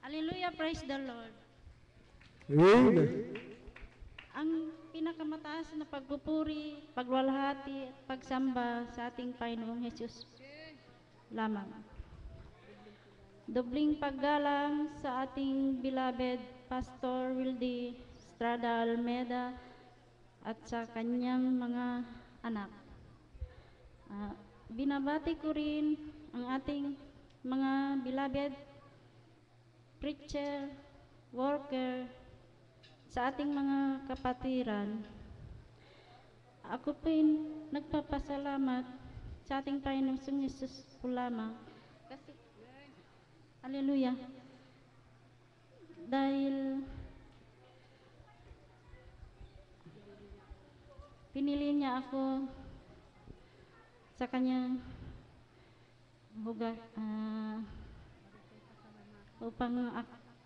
Hallelujah, praise the Lord. Amen. Ang pinakamataas na pagpupuri, pagwalhati, at pagsamba sa ating Panginoong Hesus lamang. Dobling paggalang sa ating beloved Pastor Wildy Estrada Almeda at sa kanyang mga anak. Binabati ko rin ang ating mga beloved preacher, worker, sa ating mga kapatiran. Ako po'y nagpapasalamat sa ating Panginoong Jesus po lamang. Kasi, hallelujah, dahil pinili niya ako sa kanyang upang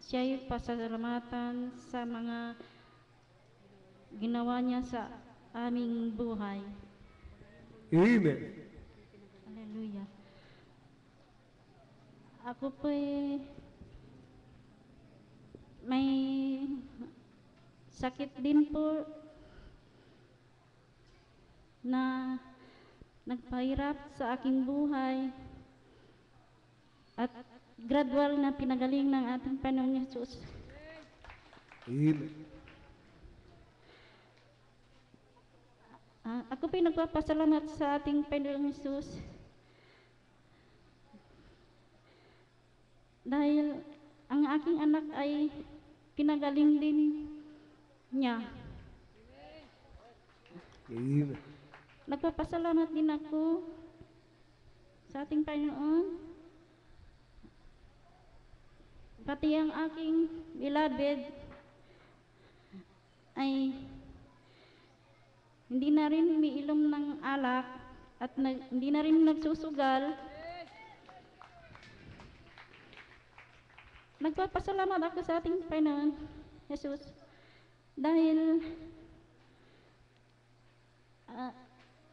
siya'y pasalamatan sa mga ginawa niya sa aming buhay. Amen. Hallelujah. Ako po'y may sakit din po na nagpahirap sa aking buhay at gradual na pinagaling ng ating Panginoong Hesus. Amen. Ako po'y nagpapasalamat sa ating Panginoong Hesus dahil ang aking anak ay pinagaling din niya. Amen. Nagpapasalamat din ako sa ating Panginoon, pati ang aking beloved ay hindi na rin umiinom ng alak at hindi na rin nagsusugal. Nagpapasalamat ako sa ating Panginoon Jesus dahil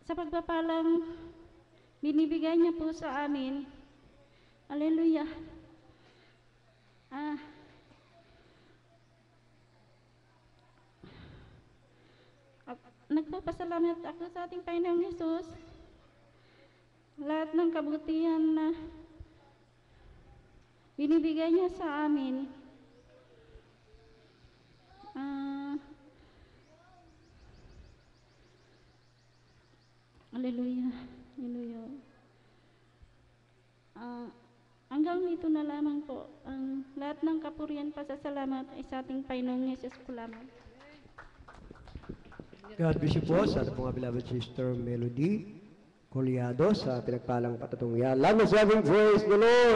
sa pagpapalang binibigay niya po sa amin. Hallelujah. Nagpapasalamat ako sa ating Panginoong Hesus. Lahat ng kabutihan na binibigay niya sa amin. Hallelujah. Hallelujah. Hanggang dito na lamang po. Ang lahat ng kapurihan pasasalamat ay sa ating Panginoong Hesus po lamang. God bless you po sa mga beloved sister Melody Coliado sa pinagpalang patatungyan. Love us, praise the Lord!